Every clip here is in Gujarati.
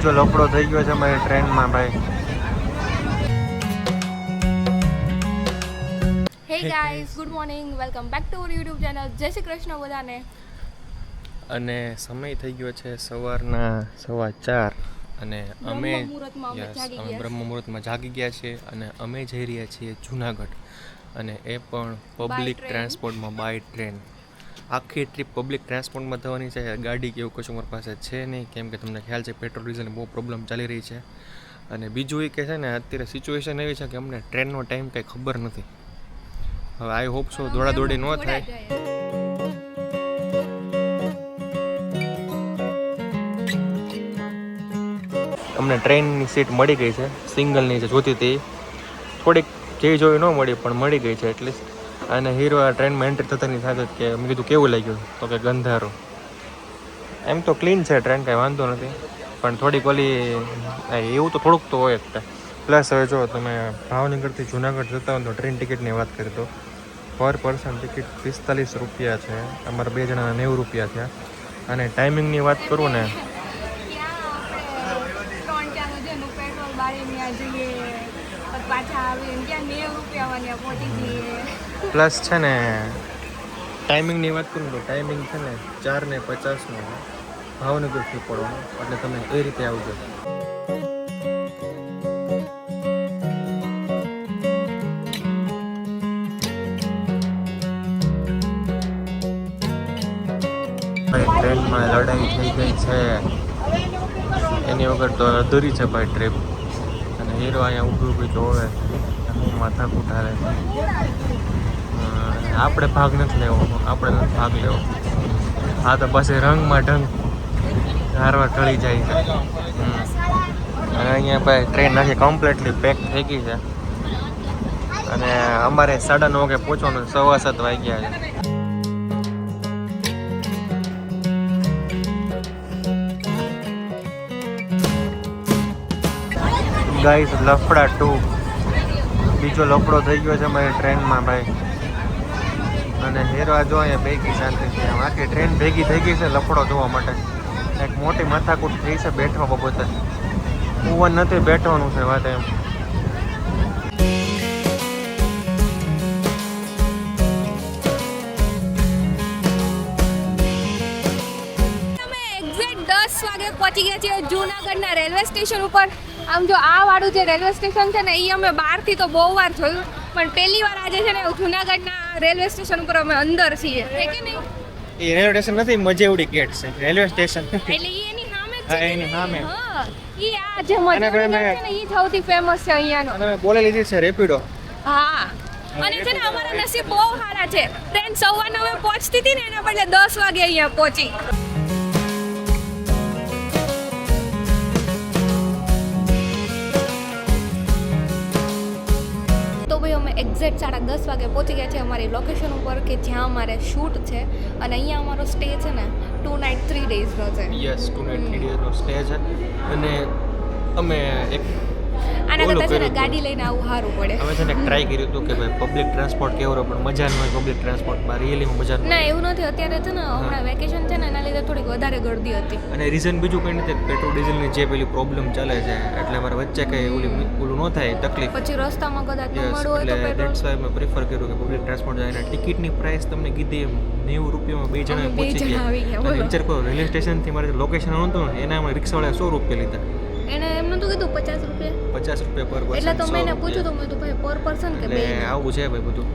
જો લફડો થઈ ગયો છે અમારી ટ્રેનમાં ભાઈ. Hey guys, good morning, welcome back to our YouTube channel. જય શ્રી કૃષ્ણ બધાને. અને સમય થઈ ગયો છે સવારના 4:15 અને અમે બ્રહ્મ મુહૂર્તમાં જાગી ગયા છીએ અને અમે જઈ રહ્યા છીએ જુનાગઢ, અને એ પણ પબ્લિક ટ્રાન્સપોર્ટમાં, બાય ટ્રેન. આખી ટ્રીપ પબ્લિક ટ્રાન્સપોર્ટમાં થવાની છે. ગાડી કે એવું કશું અમારી પાસે છે નહીં, કેમ કે તમને ખ્યાલ છે પેટ્રોલ ડીઝલની બહુ પ્રોબ્લેમ ચાલી રહી છે. અને બીજું એ કે છે ને, અત્યારે સિચ્યુએશન એવી છે કે અમને ટ્રેનનો ટાઈમ કંઈ ખબર નથી. હવે આઈ હોપ સો દોડાદોડી ન થાય. અમને ટ્રેનની સીટ મળી ગઈ છે, સિંગલની જે જોતી હતી. થોડીક જે જોઈ ન મળી પણ મળી ગઈ છે એટલીસ્ટ. અને હીરો આ ટ્રેનમાં એન્ટ્રી થતાની સાથે કે મેં કીધું કેવું લાગ્યું, તો કે ગંધારું. એમ તો ક્લીન છે ટ્રેન, કાંઈ વાંધો નથી, પણ થોડીક ઓલી એવું તો થોડુંક તો હોય જ. પ્લસ હવે જો તમે ભાવનગરથી જુનાગઢ જતા હોય તો ટ્રેન ટિકિટની વાત કરી તો પર પર્સન ટિકિટ 45 રૂપિયા છે. અમારા 2 જણાના 90 રૂપિયા થયા. અને ટાઈમિંગની વાત કરું ને, પ્લસ છે ને ટાઈમિંગની વાત કરું તો ટાઈમિંગ છે ને 4:50 ભાવનગરથી પડવાનું, એટલે તમે એ રીતે આવજો. ટ્રેનમાં લડાઈ થઈ ગઈ છે, એની વગર તો અધૂરી છે ભાઈ ટ્રીપ. અને હીરો અહીંયા ઊભી જોવે, માથા કૂટારે. આપણે ભાગ નથી લેવો, આપણે નથી ભાગ લેવો. હા તો પછી રંગમાં ઢંગ હારવા ટળી જાય છે. અને અહીંયા ભાઈ ટ્રેન નાખી કમ્પ્લીટલી પેક થઈ ગઈ છે. અને અમારે 9:30 વાગે પહોંચવાનું, 7:15 વાગ્યા છે. ગાઈસ, લફડા 2 બીજો લફડો થઈ ગયો છે મારી ટ્રેનમાં ભાઈ. અને હેરો આ જો અહીંયા ભેગી શાંતિ છે. આખી ટ્રેન ભેગી થઈ ગઈ છે લફડો જોવા માટે. એક મોટી માથાકૂટ થઈ છે બેઠવા બાબતે. ઉવન નથી, બેઠવાનું છે વાત એમ. પહોંચી ગયા છીએ જૂનાગઢના રેલવે સ્ટેશન ઉપર. આમ જો આ વાળું જે રેલવે સ્ટેશન છે ને, એ અમે બહારથી તો બહુ વાર જોયું, પણ પહેલી વાર આજે છે ને જૂનાગઢના રેલવે સ્ટેશન ઉપર અમે અંદર છીએ. છે કે નહીં? એ રેલવે સ્ટેશન નથી, મજેવડી ગેટ છે રેલવે સ્ટેશન. એટલે એની સામે જ છે. એની સામે. હા, ઈ આ જે મજેવડી ગેટ છે ને, ઈ સૌથી ફેમસ છે અહીંયાનો. અને બોલે લીધી છે રેપિડો. હા, અને છે ને અમારા નસીબ બહુ સારા છે. ટ્રેન 9:15 પહોંચતી હતી ને, એના બદલે 10 વાગે અહીંયા પહોંચી. એક્ઝેક્ટ 10:30 વાગે પહોંચી ગયા છે અમારી લોકેશન ઉપર, કે જ્યાં અમારે શૂટ છે. અને અહીંયા અમારો સ્ટે છે ને 2 નાઇટ 3 ડેઝનો છે. યસ, 2 નાઇટ 3 ડેઝનો સ્ટે છે. અને અમે એક આના કરતાં છે ને ગાડી લઈને આવું સારું પડે. અમે છે ને ટ્રાય કર્યું હતું કે ભાઈ પબ્લિક ટ્રાન્સપોર્ટ કેવો રહે, પણ મજા ન હોય પબ્લિક ટ્રાન્સપોર્ટમાં. રિયલીમાં મજા ના, એવું નથી. અત્યારે છે ને હમણાં વેકેશન છે ને, એના લીધે થોડીક વધારે ગળદી હતી. અને રીઝન બીજું કંઈ નથી, પેટ્રોલ ડિઝલની જે પેલી પ્રોબ્લેમ ચાલે છે, એટલે અમારે વચ્ચે કંઈ ઓલું ન થાય તકલીફ. પછી રસ્તામાં કદાચ ન મળવું હોય તો એટલે દેટ્સ વાય મેં પ્રિફર કર્યું કે પબ્લિક ટ્રાન્સપોર્ટ જાય. અને ટિકિટની પ્રાઇસ તમને કીધી 90 રૂપિયામાં 2 જણા પહોંચી ગયા. વિચાર કરો, રેલવે સ્ટેશનથી મારે લોકેશન નહોતું ને, એના અમે રિક્ષાવાળાએ 100 રૂપિયા લીધા. એને એમ નતું કીધું 50 રૂપિયા? 50 રૂપિયા પર પર્સન. એટલે તો મેં એને પૂછ્યું તો મેં તો ભાઈ પર પર્સન કે બે? આવું છે ભાઈ બધું,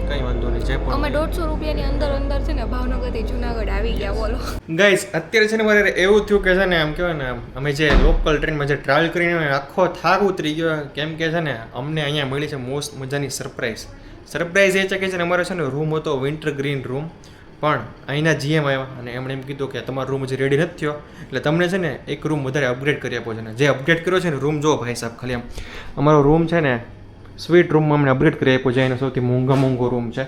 કંઈ વાંધો નહીં. જે પણ અમે 150 રૂપિયાની અંદર છે ને ભાવનગરથી જુનાગઢ આવી ગયા. બોલો ગાઈસ, અત્યારે છે ને મારે એવું થયું કે છે ને, આમ કહેવાય ને, અમે જે લોકલ ટ્રેનમાં જે ટ્રાવેલ કરીને આખો થાક ઉતરી ગયો. કેમ કે છે ને અમને અહીંયા મળી છે મોસ્ટ મજાની સરપ્રાઈઝ. સરપ્રાઈઝ એ છે કે છે ને, અમારો છે ને રૂમ હતો વિન્ટર ગ્રીન રૂમ, પણ અહીંના જીએમ આવ્યા અને એમણે એમ કીધું કે તમારો રૂમ હજી રેડી નથી થયો, એટલે તમને છે ને એક રૂમ વધારે અપગ્રેડ કરી આપો છે. ને જે અપગ્રેડ કર્યો છે ને રૂમ, જો ભાઈ સાહેબ, ખાલી આમ અમારો રૂમ છે ને સ્વીટ રૂમમાં અમને અપગ્રેડ કરી આપ્યો છે. એનો સૌથી મોંઘો રૂમ છે.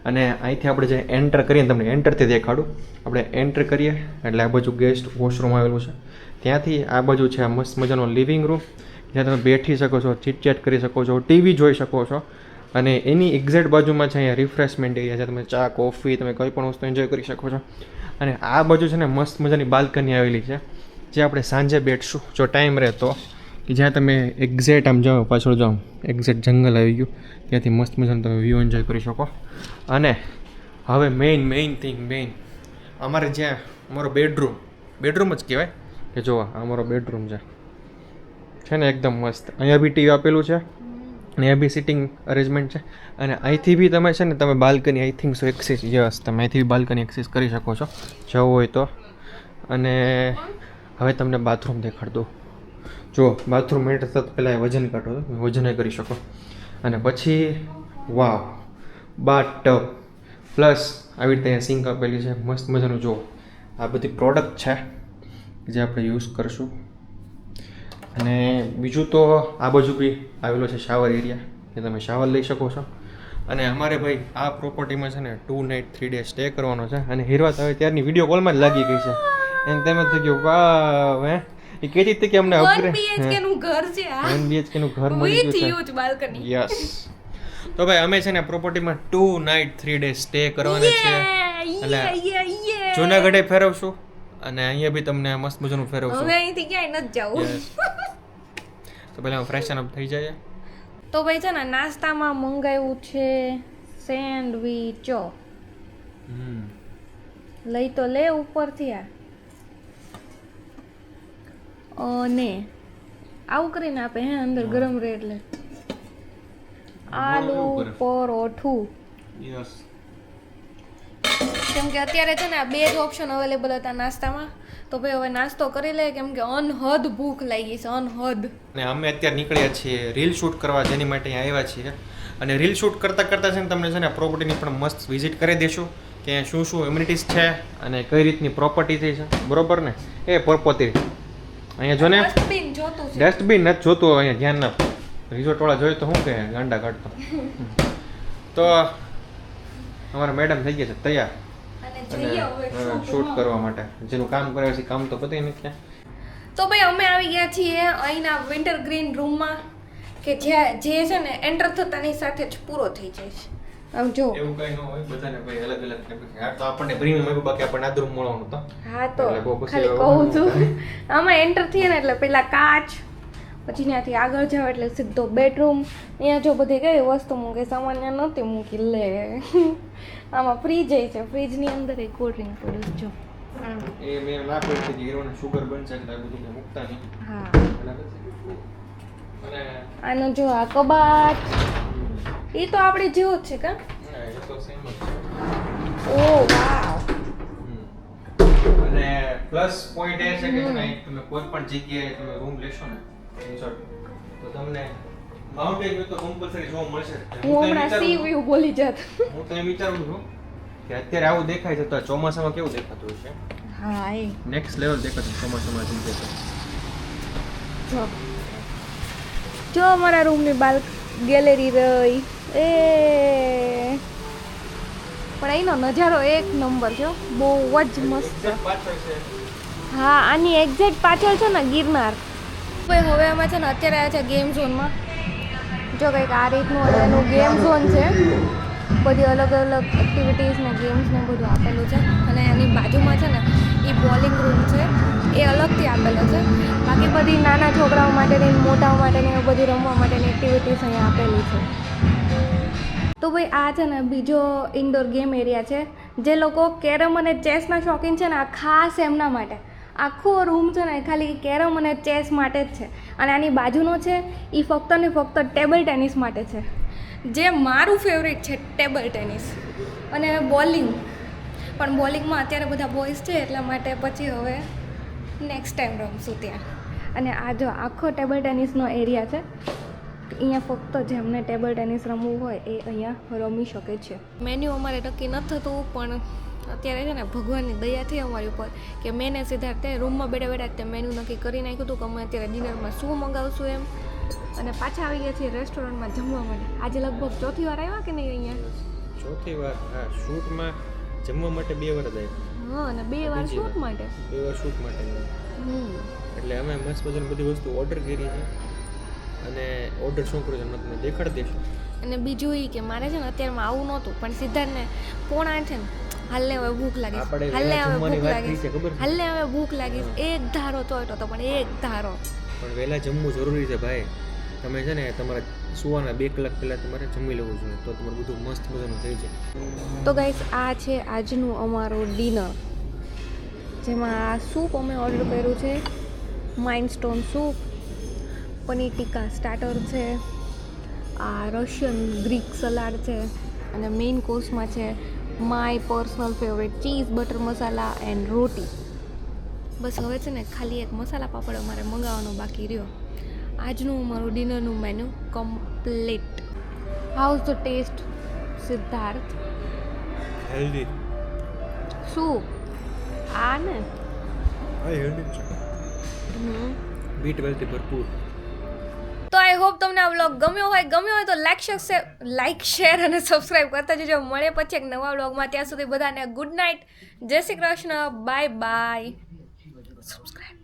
અને અહીંથી આપણે જે એન્ટર કરીએ, તમને એન્ટરથી દેખાડું. આપણે એન્ટર કરીએ એટલે આ બાજુ ગેસ્ટ વોશરૂમ આવેલું છે. ત્યાંથી આ બાજુ છે આ મસ્ત મજાનો લિવિંગ રૂમ, જ્યાં તમે બેઠી શકો છો, ચીટચેટ કરી શકો છો, ટીવી જોઈ શકો છો. અને એની એક્ઝેક્ટ બાજુમાં છે અહીંયા રિફ્રેશમેન્ટ એરિયા છે. તમે ચા, કોફી, તમે કંઈ પણ વસ્તુ એન્જોય કરી શકો છો. અને આ બાજુ છે ને મસ્ત મજાની બાલ્કની આવેલી છે, જે આપણે સાંજે બેઠશું જો ટાઈમ રહે તો, કે જ્યાં તમે એક્ઝેક્ટ આમ જાઓ પાછળ જાઓ એક્ઝેક્ટ જંગલ આવી ગયું, ત્યાંથી મસ્ત મજાનું તમે વ્યૂ એન્જોય કરી શકો. અને હવે મેઇન થિંગ અમારે જ્યાં અમારો બેડરૂમ જ કહેવાય કે જો આ અમારો બેડરૂમ છે ને એકદમ મસ્ત. અહીંયા બી ટીવી આપેલું છે, અહીંયા બી સિટિંગ અરેન્જમેન્ટ છે, અને અહીંથી બી તમે છે ને તમે balcony I think so access તમે અહીંથી બી બાલ્કની એક્સેસ કરી શકો છો જવું હોય તો. અને હવે તમને બાથરૂમ દેખાડ દઉં. જો બાથરૂમ એન્ટર થતાં પહેલાં વજન કાઢો, વજન કરી શકો. અને પછી વાવ બાથ પ્લસ આવી રીતે અહીંયા સિંક આપેલી છે મસ્ત મજાનું. જો આ બધી પ્રોડક્ટ છે જે આપણે યુઝ કરશું. અને બીજું તો આ બાજુ બી આવેલો છે શાવર એરિયા, કે તમે શાવર લઈ શકો છો. અને અમારે ભાઈ આ પ્રોપર્ટીમાં છે ને 2 નાઇટ 3 ડે સ્ટે કરવાનો છે. અને હિરવાત હવે ત્યારની વિડીયો કોલમાં જ લાગી ગઈ છે, એને તેમ જ થઈ ગયું વાહ હે. એ કહેતી હતી કે અમને 1 BHK નું ઘર છે આ 1 BHK નું ઘર મળી વિથ ગયું હ્યુજ બાલ્કની. છે. યસ. તો ભાઈ અમે છે ને પ્રોપર્ટીમાં 2 નાઇટ 3 ડે સ્ટે કરવાના છે. એટલે જૂનાગઢે ફેરવશું અને અહીંયા બી તમને મસ્ત મજાનું ફેરવશું. હવે અહીંથી ક્યાંય નથી જવું. તો પહેલા ફ્રેશન અપ થઈ જાય. તો ભાઈ છે ને નાસ્તામાં મંગાવ્યું છે સેન્ડવીચો. લઈ તો લે ઉપરથી આ. અને આવું કરીને આપે હે અંદર ગરમ રહે એટલે. આલુ પરોઠું. યસ. કેમ કે અત્યારે છે ને આ બે જ ઓપ્શન અવેલેબલ હતા નાસ્તામાં, તો ભાઈ હવે નાસ્તો કરી લે કેમ કે અનહદ ભૂખ લાગી છે અનહદ. અને અમે અત્યારે નીકળ્યા છીએ રીલ શૂટ કરવા, જેની માટે અહીંયા આવ્યા છીએ. અને રીલ શૂટ કરતાં છે ને તમને છે ને પ્રોપર્ટીની પણ મસ્ત વિઝિટ કરી દઈશું કે શું એમ્યુનિટીઝ છે અને કઈ રીતની પ્રોપર્ટી થઈ છે. બરોબર ને એ પરપોતી અહીંયા જો ને ડસ્ટબિન જોતું છે. ડસ્ટબિન નથી જોતું અહીંયા ધ્યાન ના. રિઝોર્ટવાળા જોઈએ તો શું કહે ગાંડા કાઢતો. તો અમારા મેડમ થઈ ગયા છે તૈયાર અને શૂટ કરવા માટે. જેનું કામ કરે છે કામ તો પતે નથી. તો ભાઈ અમે આવી ગયા છીએ અહીંના વિન્ટર ગ્રીન રૂમમાં, કે જે છે ને એન્ટર થતાની સાથે જ પૂરો થઈ જાય છે. આમ જો એવું કઈ ન હોય, બધાને ભાઈ અલગ અલગ. આ તો આપણને પ્રીમિયમ આપ્યું, બાકી આપણને આદરૂમ મળવાનું તો. હા તો ખાલી કહું છું. આમાં એન્ટર થઈએ ને એટલે પેલા કાચ, પછી ત્યાંથી આગળ જાવ એટલે સીધો બેડરૂમ. અહીંયા જો બધી કઈ વસ્તુ મૂકે સામાન્ય નથી મૂકી લે. આમાં ફ્રીજ છે, ફ્રીજની અંદર એક કોલ્ડ ડ્રિંક પડ્યું જો. એ મેં ના પડી કે હીરોને શુગર બનશે એટલે આ બધું મૂકતા નહીં. હા. અને આનો જો આ કબાટ એ તો આપણે જેવો જ છે કા. એ તો સેમ જ છે. ઓ વાવ. અને પ્લસ પોઈન્ટ એ છે કે તમે કોઈ પણ જગ્યાએ તમે રૂમ લેશો ને રિસોર્ટ, તો તમને માઉન્ટેન વ્યૂ તો કમ્પલસરી જોવા મળશે. હું હમણાં સી વ્યૂ બોલી જાત. હું તો એમ વિચારું છું કે અત્યારે આવું દેખાય છે તો ચોમાસામાં કેવું દેખાતું હશે. હા એ નેક્સ્ટ લેવલ દેખાતું ચોમાસામાં જેમ દેખાય. જો અમારા રૂમની બાલ ગેલેરી રહી એ પણ અહીંનો નજારો એક નંબર છે, બહુ જ મસ્ત. પાછળ છે. હા આની એક્ઝેક્ટ પાછળ છે ને ગિરનાર. ભાઈ હવે અમે છે ને અત્યારે આવ્યા છે ગેમ ઝોનમાં. જો કંઈક આ રીતનું એનું ગેમ ઝોન છે, બધી અલગ અલગ એક્ટિવિટીઝ ને ગેમ્સ ને બધું આપેલું છે. અને એની બાજુમાં છે ને એ બોલિંગ રૂમ છે, એ અલગથી આપેલો છે. બાકી બધી નાના છોકરાઓ માટેની મોટાઓ માટેની એ બધી રમવા માટેની એક્ટિવિટીઝ અહીંયા આપેલી છે. તો ભાઈ આ છે ને બીજો ઇન્ડોર ગેમ એરિયા છે. જે લોકો કેરમ અને ચેસના શોખીન છે ને આ ખાસ એમના માટે આખો રૂમ છે ને ખાલી કેરમ અને ચેસ માટે જ છે. અને આની બાજુનો છે એ ફક્ત ને ફક્ત ટેબલ ટેનિસ માટે છે, જે મારું ફેવરેટ છે ટેબલ ટેનિસ. અને બોલિંગ પણ બોલિંગમાં અત્યારે બધા બોયઝ છે એટલા માટે પછી હવે નેક્સ્ટ ટાઈમ રમશું ત્યાં. અને આ જો આખો ટેબલ ટેનિસનો એરિયા છે, અહીંયા ફક્ત જેમને ટેબલ ટેનિસ રમવું હોય એ અહીંયા રમી શકે છે. મેન્યુ અમારે નક્કી નથી થતું, પણ અત્યારે છે ને ભગવાનની દયા થઈ અમારી ઉપર કે મેં સિદ્ધાર્થે રૂમમાં બેઠા બેઠા તે મેન્યુ નક્કી કરી નાખ્યું હતું કે અમે અત્યારે ડિનરમાં શું મંગાવશું એમ. અને પાછા આવી ગયા છીએ રેસ્ટોરન્ટમાં જમવા માટે. આજે લગભગ ચોથી વાર આવ્યા કે નહીં અહીંયા? ચોથી વાર. હા, શૂટમાં જમવા માટે 2 વાર જ આવ્યા. હા, અને 2 વાર શૂટ માટે. 2 વાર શૂટ માટે. એટલે અમે મસ્ત મજાની બધી વસ્તુ ઓર્ડર કરી છે. અને ઓર્ડર શું કર્યું છે તમને દેખાડી દઈશું. અને બીજું એ કે મારે છે ને અત્યારમાં આવું નહોતું, પણ સિદ્ધાર્થને પોણા છે ને હાલને હવે ભૂખ લાગી આપણે હાલને વહેલા હવે જમવાની ભૂખ વાત થઈ લાગી છે, ખબર છે? હાલને હવે ભૂખ લાગી એક ધારો તો પણ એક ધારો પણ વહેલા જમવું જરૂરી છે ભાઈ. તમે છે ને તમારા સુવાના 2 કલાક પહેલાં તમારે જમી લેવું જોઈએ, તો તમારું બધું મસ્ત મજાનું થઈ જાય. તો ગાઈસ આ છે આજનું અમારું ડિનર, જેમાં આ સૂપ અમે ઓર્ડર કર્યું છે, માઇન્ડસ્ટોન સૂપ, પનીર ટીકા સ્ટાર્ટર છે, આ રશિયન ગ્રીક સલાડ છે, અને મેઇન કોર્સમાં છે my personal favourite cheese butter masala and roti. બસ હવે છે ને ખાલી એક મસાલા પાપડ અમારે મંગાવવાનો બાકી રહ્યો. આજનું અમારું ડિનરનું menu complete. How's the taste Siddharth? Healthy. શું આ ને હા, હેલ્ધી છે. બીટ વેલથી ભરપૂર. તો આઈ હોપ તમને આ વ્લોગ ગમ્યો હોય તો લાઈક શેર અને સબસ્ક્રાઇબ કરતા જજો. મળે પછી એક નવા વ્લોગમાં. ત્યાં સુધી બધાને ગુડ નાઇટ, જય Shri Krishna, bye bye. Subscribe.